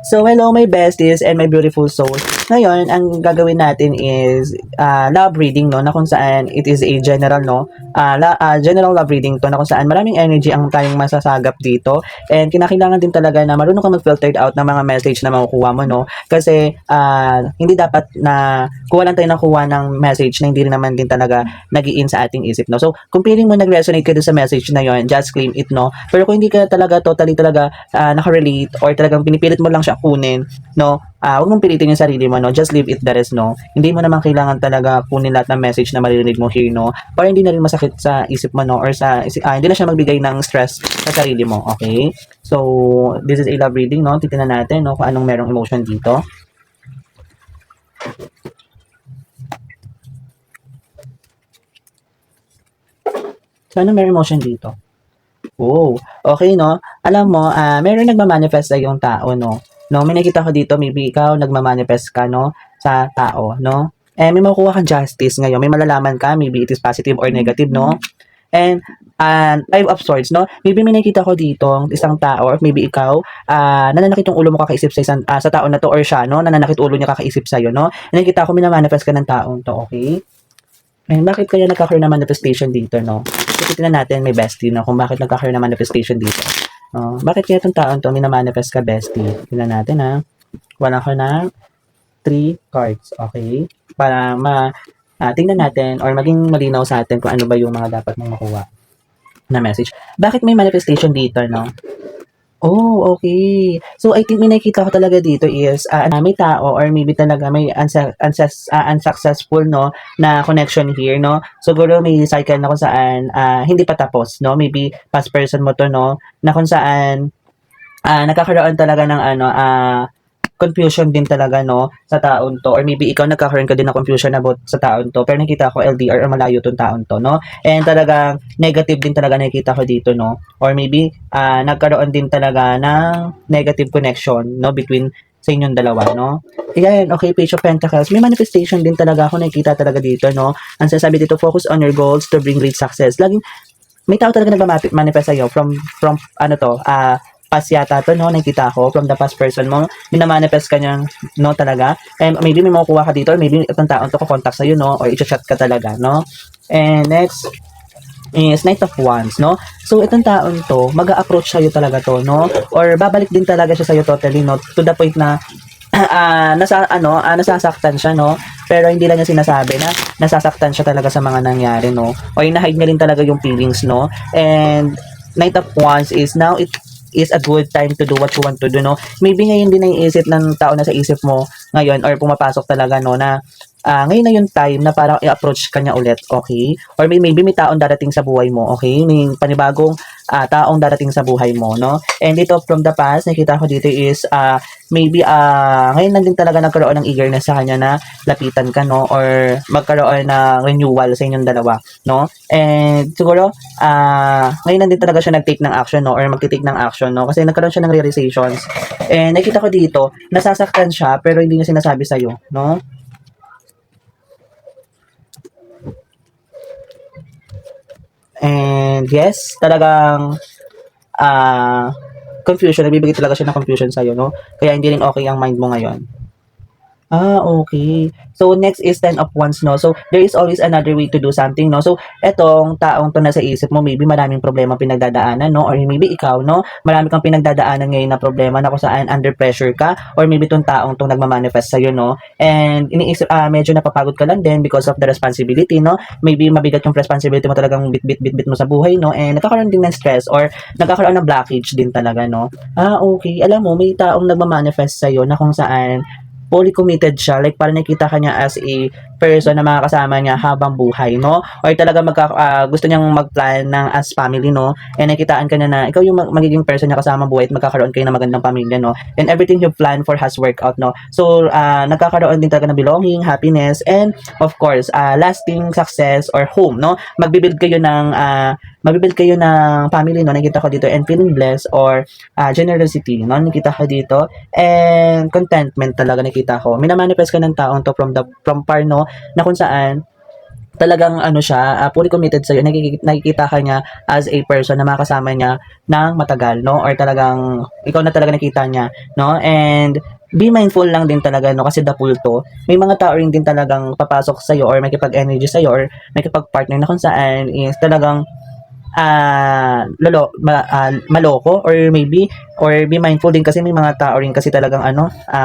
So, hello my besties and my beautiful soul. Ngayon, ang gagawin natin is love reading, no, na kung saan it is a general, no, general love reading to, na kung saan maraming energy ang tayong masasagap dito. And kinakailangan din talaga na marunong ka mag-filter out ng mga message na makukuha mo, no, kasi hindi dapat na kuha lang tayo ng kuha ng message na hindi rin naman din talaga nag-i-in sa ating isip, no. So, kung feeling mo nag-resonate ka dun sa message na yon, just claim it, no. Pero kung hindi ka talaga totally talaga nakarelate or talagang pinipilit mo lang siya kunin, no? Huwag mong pilitin yung sarili mo, no? Just leave it the rest, no? Hindi mo naman kailangan talaga kunin lahat ng message na maririnig mo here, no? Para hindi na rin masakit sa isip mo, no? Or hindi na siya magbigay ng stress sa sarili mo, okay? So, this is a love reading, no? Titignan natin, no? Kung anong merong emotion dito. So, anong merong emotion dito? Oh, okay, no? Alam mo, meron nagma-manifest sa iyong tao, no? No, may nakita ko dito, maybe ikaw nagma-manifest ka, no? Sa tao, no? May makukuha kang justice ngayon. May malalaman ka, maybe it is positive or negative, no? And, Five of Swords, no? Maybe may nakita ko dito, isang tao, or maybe ikaw, nananakit yung ulo mo kakaisip sa tao na to, or siya, no? Nananakit ulo niya kakaisip sa'yo, no? Nakita ko, minamanifest ka ng taong to, okay? And bakit kaya nagkakaroon ng manifestation dito, no? So, titignan natin, may bestie, no? Kung bakit nagkakaroon ng manifestation dito. Bakit kaya itong taon to, minamanifest ka, bestie? Tignan natin, ha? Wala ko na 3 cards, okay? Para tingnan natin or maging malinaw sa atin kung ano ba yung mga dapat mong makuha na message. Bakit may manifestation dito, no? Oh, okay. So, I think may nakikita ko talaga dito is, may tao or maybe talaga may unsuccessful, no, na connection here, no? Siguro may cycle na kung saan hindi pa tapos, no? Maybe past person mo to, no? Na kung saan nagkakaroon talaga ng confusion din talaga, no, sa taon to, or maybe ikaw nagkakaroon ka din ng confusion about sa taon to, pero nakita ko LDR or malayo tong taon to, no, and talagang negative din talaga nakita ko dito, no, or maybe nagkaroon din talaga ng negative connection, no, between sa inyong dalawa, no. Ayan, okay, Page of Pentacles. May manifestation din talaga ako nakikita talaga dito, no. Ang sasabi dito, focus on your goals to bring great success. Laging may tao talaga nagma-manifest sa'yo from past yata to, no? Nakita ko from the past person mo. Minamanifest ka niya, no, talaga. And maybe may makukuha ka dito or maybe itong taon to ko-contact sa'yo, no? Or i-chat ka talaga, no? And next is Knight of Wands, no? So, itong taon to, mag-a-approach sa'yo talaga to, no? Or babalik din talaga siya sa'yo totally, no? To the point na nasasaktan siya, no? Pero hindi lang niya sinasabi na nasasaktan siya talaga sa mga nangyari, no? Or ina-hide niya rin talaga yung feelings, no? And Knight of Wands is now it is a good time to do what you want to do, no? Maybe ngayon din naiisip ng tao na sa isip mo ngayon or pumapasok talaga, no, na ngayon na yung time na parang i-approach ka niya ulit, okay? Or maybe may taong darating sa buhay mo, okay? May panibagong taong darating sa buhay mo, no? And dito from the past, nakita ko dito is maybe ngayon lang din talaga nagkaroon ng eagerness sa kanya na lapitan ka, no? Or magkaroon ng renewal sa inyong dalawa, no? And siguro, ngayon lang din talaga siya nag-take ng action, no? Or mag-take ng action, no? Kasi nagkaroon siya ng realizations. And nakita ko dito, nasasaktan siya pero hindi niya sinasabi sa'yo, no? And yes, talagang confusion, nabibigay talaga siya ng confusion sa'yo, no? Kaya hindi rin okay ang mind mo ngayon. Okay. So, next is Ten of Wands, no? So, there is always another way to do something, no? So, etong taong to nasa isip mo, maybe maraming problema pinagdadaanan, no? Or maybe ikaw, no? Marami kang pinagdadaanan ngayon na problema na kung saan under pressure ka, or maybe itong taong to nagmamanifest sa'yo, no? And iniisip, medyo napapagod ka lang din because of the responsibility, no? Maybe mabigat yung responsibility mo talagang bit mo sa buhay, no? And nagkakaroon din ng stress or nagkakaroon ng blockage din talaga, no? Okay. Alam mo, may taong nagmamanifest sa'yo na kung saan fully committed siya, like parang nakita ka niya as a person na makakasama niya habang buhay, no? Or talaga gusto niyang mag-plan ng as family, no? And nakitaan ka na ikaw yung magiging person niya kasama buhay at magkakaroon kayo ng magandang pamilya, no? And everything you plan for has worked out, no? So, nagkakaroon din talaga ng belonging, happiness, and of course, lasting success or home, no? Magbibuild kayo ng family, no? Nakita ko dito, and feeling blessed or generosity, no? Nakita ko dito, and contentment talaga nakita ko. Minamanifest ka ng taon to from par, no? Na kung saan talagang ano siya, fully committed sa'yo. Nakikita ka niya as a person na makasama niya ng matagal, no? Or talagang, ikaw na talaga nakita niya, no? And, be mindful lang din talaga, no? Kasi the pool to, may mga tao rin din talagang papasok sa'yo or makipag-energy sa'yo or makipag-partner na kung saan is talagang maloko or maybe or be mindful din kasi may mga tao rin kasi talagang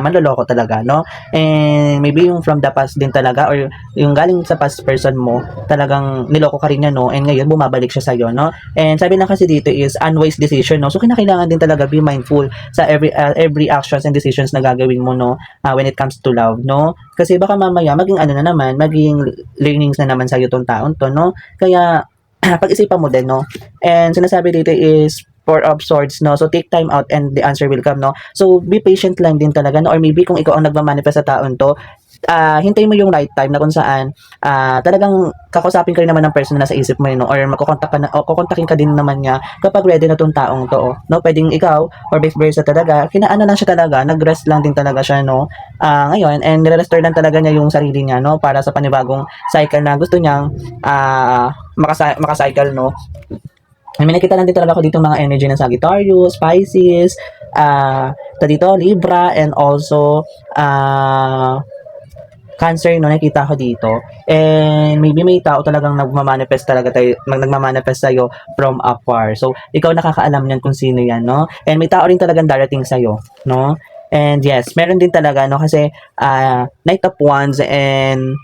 manloloko talaga, no? And maybe yung from the past din talaga or yung galing sa past person mo, talagang niloko ka rin niya, no? And ngayon bumabalik siya sa iyo, no? And sabi lang kasi dito is unwise decision, no? So kinakailangan din talaga be mindful sa every actions and decisions na gagawin mo, no? When it comes to love, no? Kasi baka mamaya maging ano na naman, maging learnings na naman sa iyo tong taon to, no? Kaya pag-isipan mo din, no? And sinasabi dito is Four of Swords, no? So, take time out and the answer will come, no? So, be patient lang din talaga, no? Or maybe kung ikaw ang nagmamanifest sa taon to, hintayin mo yung right time na kung saan talagang kakausapin ka rin naman ng person na nasa isip mo, no? Or magkukontak ka na, o kukontakin ka din naman niya kapag ready na tong taong to, no? Pwedeng ikaw or vice versa talaga, kinaano lang siya talaga, nag-rest lang din talaga siya, no? Ngayon, and nire-restore lang talaga niya yung sarili niya, no? Para sa panibagong cycle na gusto niyang makacycle, no? May nakita lang din talaga ako dito mga energy ng Sagittarius, Pisces, dito Libra, and also Cancer, no, nakita ko dito. And maybe may tao talagang nagmamanifest talaga nagmamanifest sa'yo from afar. So, ikaw nakakaalam niyan kung sino yan, no? And may tao rin talagang darating sa'yo, no? And yes, meron din talaga, no? Kasi Knight of Wands and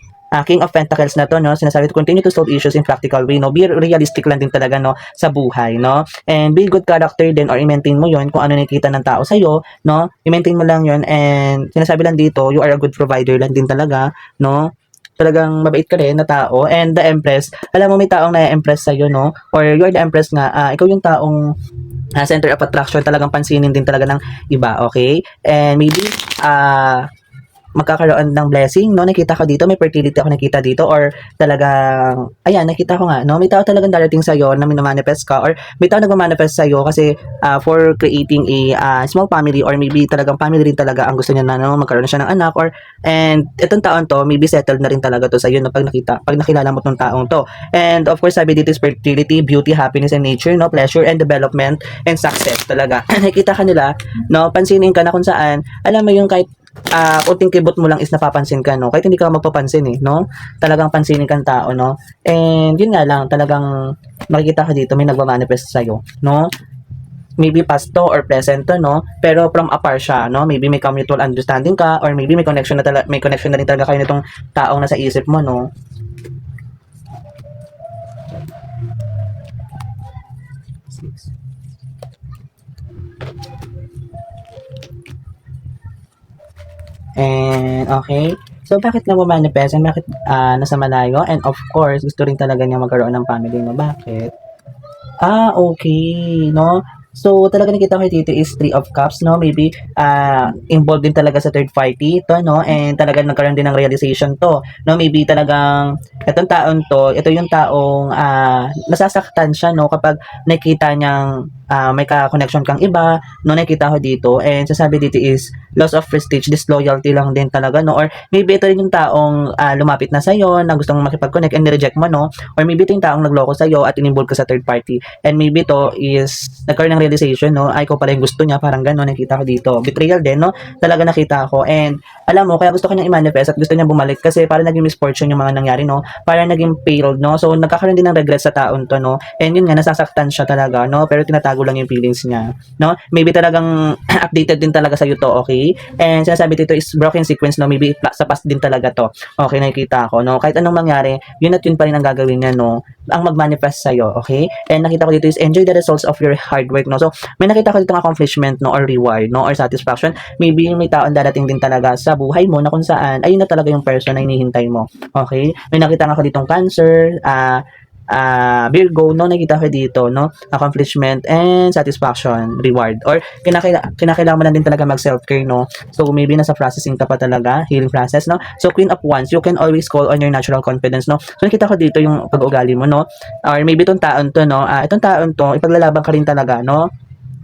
King of Pentacles na to, no? Sinasabi to continue to solve issues in practical way, no? Be realistic lang din talaga, no? Sa buhay, no? And be good character din or i-maintain mo yon kung ano nakikita ng tao sa'yo, no? I-maintain mo lang yon and sinasabi lang dito, you are a good provider lang din talaga, no? Talagang mabait ka rin na tao. And the Empress, alam mo may taong na-impress sa'yo, no? Or you are the Empress nga, ikaw yung taong center of attraction, talagang pansinin din talaga ng iba, okay? And maybe, magkakaroon ng blessing, no? Nakita ko dito, may fertility ako nakita dito or talagang, ayan, nakita ko nga, no? May tao talagang darating sa'yo na minamanifest ka or may tao nagmamanifest sa'yo kasi for creating a small family or maybe talagang family rin talaga ang gusto niya na, no? Magkaroon na siya ng anak or and itong taon to, maybe settled na rin talaga to sa'yo no? Pag nakilala mo tong taong to. And of course, sabi dito is fertility, beauty, happiness, and nature, no? Pleasure and development and success talaga. Nakita ka nila, no? Pansinin ka na kung saan, alam mo yung kahit kunting kibot mo lang is napapansin ka, no? Kahit hindi ka magpapansin, no? Talagang pansinin kang tao, no? And yun nga lang, talagang makikita ka dito, may nagmamanifest sa'yo, no? Maybe past to or present to, no? Pero from afar siya, no? Maybe may mutual understanding ka or maybe may connection na rin talaga kayo nitong taong nasa isip mo, no? And okay. So bakit nga manifest and bakit nasa malayo? And of course, gusto rin talaga niya magkaroon ng family, no? Bakit? Okay, no? So, talaga nakita ko dito is Three of Cups, no? Maybe, involved din talaga sa third party ito, no? And talaga nagkaroon din ng realization to, no? Maybe talagang, itong taon to, ito yung taong, nasasaktan siya, no? Kapag nakita niyang, may ka-connection kang iba, no? Nakita ko dito, and sasabi dito is, loss of prestige, disloyalty lang din talaga, no? Or maybe ito rin yung taong, lumapit na sa'yo, na gusto mong makipag-connect and nireject mo, no? Or maybe ito yung taong nagloko sa'yo at in-involve ka sa third party. And maybe to is nagkaroon ng realization, no? Ay, ko pala yung gusto niya, parang gano'n, nakita ko dito. Betrayal din, no? Talaga nakita ko. And alam mo, kaya gusto ko niyang i-manifest at gusto niya bumalik kasi parang naging misfortune yung mga nangyari, no? Parang naging failed, no? So, nagkakaroon din ng regret sa taon to, no? And yun nga, nasasaktan siya talaga, no? Pero tinatago lang yung feelings niya, no? Maybe talagang updated din talaga sa'yo to, okay? And sinasabi dito is broken sequence, no? Maybe sa past din talaga to. Okay, nakikita ko, no? Kahit anong mangyari, yun at yun pa rin ang gagawin niya, no? Ang mag-manifest sa'yo, okay? And nakita ko dito is enjoy the results of your hard work, no? So, may nakita ko dito ng accomplishment, no? Or reward, no? Or satisfaction. Maybe may taon darating din talaga sa buhay mo na kung saan, ayun na talaga yung person na hinihintay mo, okay? May nakita nga ko ditong Cancer, Virgo, no? Nakita ko dito, no? Accomplishment and satisfaction, reward. Or kinakailangan mo lang din talaga mag-self-care, no? So, maybe nasa processing ka pa talaga, healing process, no? So, Queen of Wands, you can always call on your natural confidence, no? So, nakita ko dito yung pag-uugali mo, no? Or maybe itong taon to, no? Itong taon to, ipaglalaban ka rin talaga, no?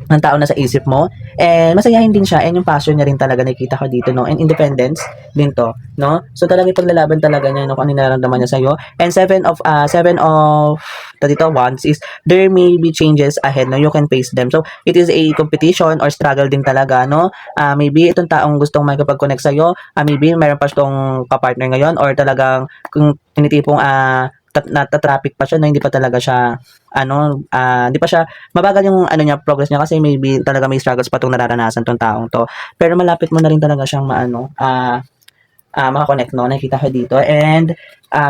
ng tao na sa isip mo, and masayahin din siya, and yung passion niya rin talaga nakikita ko dito, no, and independence din to, no, so talagang paglalaban talaga niya, no, kung ano yung nararamdaman niya sa'yo. And seven of dito wands is there may be changes ahead, no, you can face them, so it is a competition or struggle din talaga, no, maybe itong taong gustong makipag-connect sa'yo, maybe mayroon pa siyang kapartner ngayon, or talagang kung tinitipong nata-traffic pa siya, no, hindi pa talaga siya hindi pa siya mabagal yung niya, progress niya, kasi maybe talaga may struggles pa 'tong nararanasan 'tong taong 'to. Pero malapit mo na rin talaga siyang maka-connect, no, nakikita ko dito. And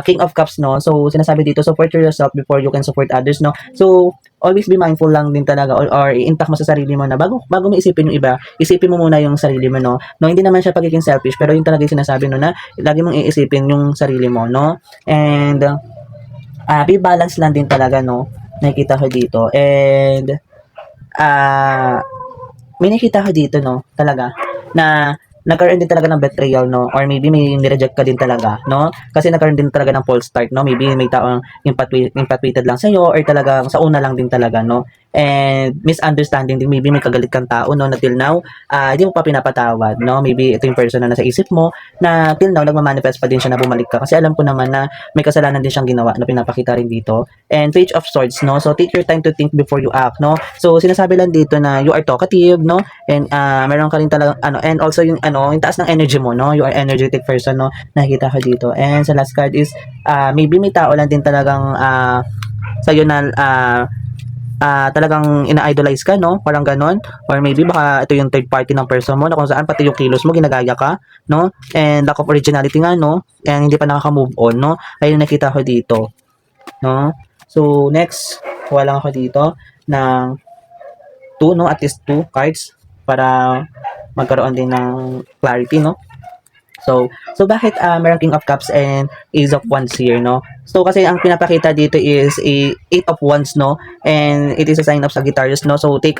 King of Cups, no, so sinasabi dito, support yourself before you can support others, no. So always be mindful lang din talaga, or i-intact mo sa sarili mo na bago mo isipin yung iba, isipin mo muna yung sarili mo, no. No, hindi naman siya pagiging selfish, pero yun talaga yung sinasabi, no, na lagi mong iisipin yung sarili mo, no. And be balance lang din talaga, no, nakikita ko dito. And may nakita ko dito, no, talaga na nagkaroon din talaga ng betrayal, no, or maybe may nireject ka din talaga, no, kasi nagkaroon din talaga ng false start, no, maybe may taong infatuated lang sa'yo, or talagang sa una lang din talaga, no, and misunderstanding din, maybe may kagalit kang tao, no, na till now, hindi mo pa pinapatawad, no, maybe ito yung person na nasa isip mo, na till now, nagmamanifest pa din siya na bumalik ka, kasi alam ko naman na may kasalanan din siyang ginawa, na pinapakita rin dito. And Page of Swords, no, so take your time to think before you act, no, so sinasabi lang dito na you are talkative, no, and meron ka rin talagang and also yung yung taas ng energy mo, no, you are energetic person, no, nakikita ko dito. And sa last card is maybe may tao lang din talagang sa'yo na talagang ina-idolize ka, no, parang ganon, or maybe baka ito yung third party ng person mo, na kung saan pati yung kilos mo ginagaya ka, no, and lack of originality nga, no, and hindi pa nakaka-move on, no, ayun nakita ko dito, no. So next, kuha lang ako dito ng 2, no, at least 2 cards para magkaroon din ng clarity, no. So bakit meron King of Cups and Ace of Wands here, no? So kasi ang pinapakita dito is a Eight of Wands, no? And it is a sign of Sagittarius, no? So take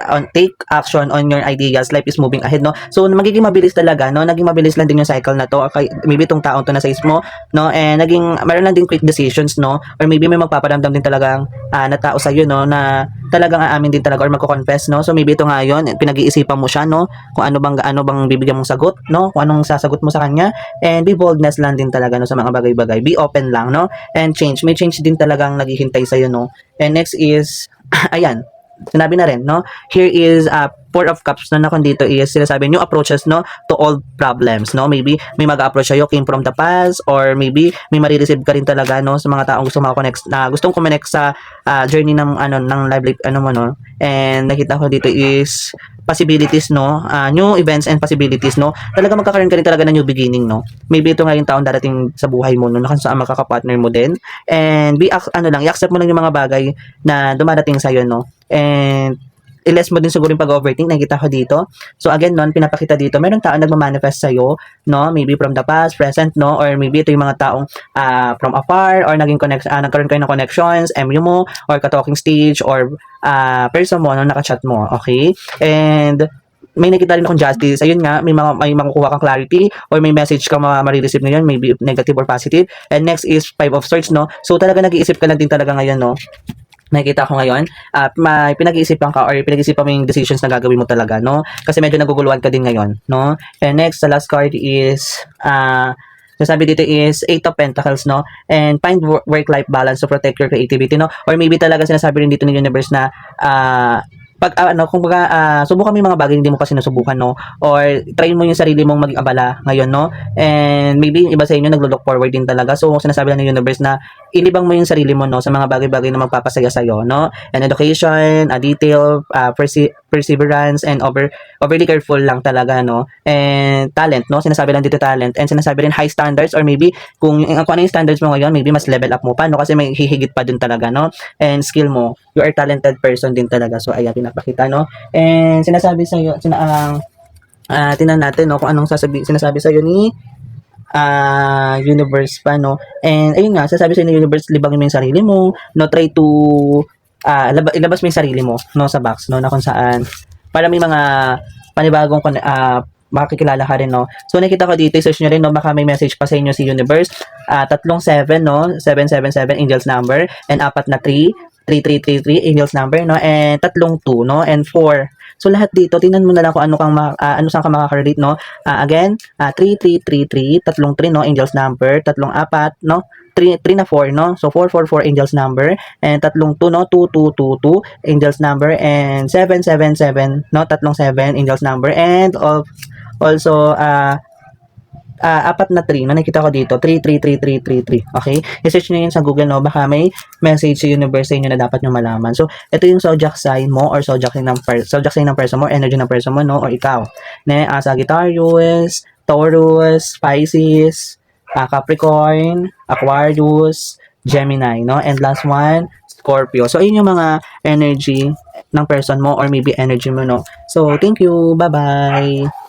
action on your ideas. Life is moving ahead, no? So magiging mabilis talaga, no? Naging mabilis lang din yung cycle na to. Okay, maybe itong taong to na size mo, no? And meron lang din quick decisions, no? Or maybe may magpaparamdam din talagang na tao sa'yo, no? Na talagang aamin din talaga or magko-confess, no? So maybe ito nga yun, pinag-iisipan mo siya, no? Kung ano bang bibigyan mong sagot, no? Kung anong sasagot mo sa kanya. And be boldness lang din talaga, no, sa mga bagay-bagay. Be open lang, no? And may change din talagang naghihintay sa'yo, no? And next is ayan, sinabi na rin, no? Here is Four of Cups na nakon dito is sinasabi new approaches, no, to all problems, no? Maybe may mag-approach sa'yo came from the past, or maybe may marireceive ka rin talaga, no, sa mga taong gusto maka-connect na gustong connect sa journey ng ng live mo, no? And nakita ko dito is possibilities, no, new events and possibilities, no, talaga magkakaroon ka rin talaga ng new beginning, no. Maybe ito nga yung taon darating sa buhay mo, no, na kung saan makakapartner mo din, and i-accept mo lang yung mga bagay na dumarating sa'yo, no, and i-less mo din siguro yung pag-overthink, nakikita ko dito. So again, no, pinapakita dito, meron tao nagma-manifest sa'yo, no, maybe from the past, present, no, or maybe ito yung mga taong from afar, or nagkaroon kayo ng connections, MU mo, or ka-talking stage, or person mo, no, naka-chat mo, okay? And may nakita rin akong justice. Ayun nga, may makukuha kang clarity, or may message ka ma-receive ngayon, maybe negative or positive. And next is Five of Swords, no? So talaga nag-iisip ka lang din talaga ngayon, no? Nakikita ko ngayon, may pinag-iisipan ka, or pinag-iisipan mo yung decisions na gagawin mo talaga, no? Kasi medyo naguguluhan ka din ngayon, no? And next, the last card is sasabi dito is Eight of Pentacles, no? And find work-life balance to protect your creativity, no? Or maybe talaga sinasabi rin dito ng universe na subukan mo yung mga bagay hindi mo pa sinusubukan, no? Or try mo yung sarili mong maging abala ngayon, no? And maybe yung iba sa inyo naglo-look forward din talaga. So sinasabi lang ng universe na ilibang mo yung sarili mo, no, sa mga bagay-bagay na magpapasaya sa iyo, no? And education, detail, perseverance, and overly careful lang talaga, no? And talent, no? Sinasabi lang dito talent, and sinasabi rin high standards, or maybe kung ano yung standards mo ngayon, maybe mas level up mo pa, no? Kasi may hihigit pa din talaga, no? And skill mo, you are talented person din talaga. So ayan, pinapakita, no? And sinasabi sa iyo, tingnan natin, no, kung anong sinasabi sa iyo ni universe pa, no? And ayun nga, sasabi sa ni universe, libangin mo yung sarili mo, no? Try to ilabas mo yung sarili mo, no, sa box, no, na kung saan para may mga panibagong makikilala ka rin, no? So nakita ko dito, search nyo rin, no, baka may message pa sa inyo si universe. 37, no, 777 angels number, and 4 na 3 3333 angels number, no, and 3 2, no, and 4 So, lahat dito, tingnan mo na lang kung ano saan ka makaka-relate, no? Again, 3, 3, 3, 3, tatlong 3, no? Angels number, tatlong 4, no? 3 na 4, no? So, 4, 4, 4 angels number, and tatlong 2, no? 2, 2, 2, 2 angels number, and 7, 7, 7, no? Tatlong 7 angels number, and also, apat na 3 na nakita ko dito, 3, 3, 3, 3, 3, 3. Okay? I-search nyo yun sa Google, no? Baka may message sa universe sa inyo na dapat nyo malaman. So, ito yung zodiac sign mo or zodiac sign ng person mo, energy ng person mo, no? Or ikaw. Sagittarius, Taurus, Pisces, Capricorn, Aquarius, Gemini, no? And last one, Scorpio. So, yun yung mga energy ng person mo or maybe energy mo, no? So, thank you. Bye-bye.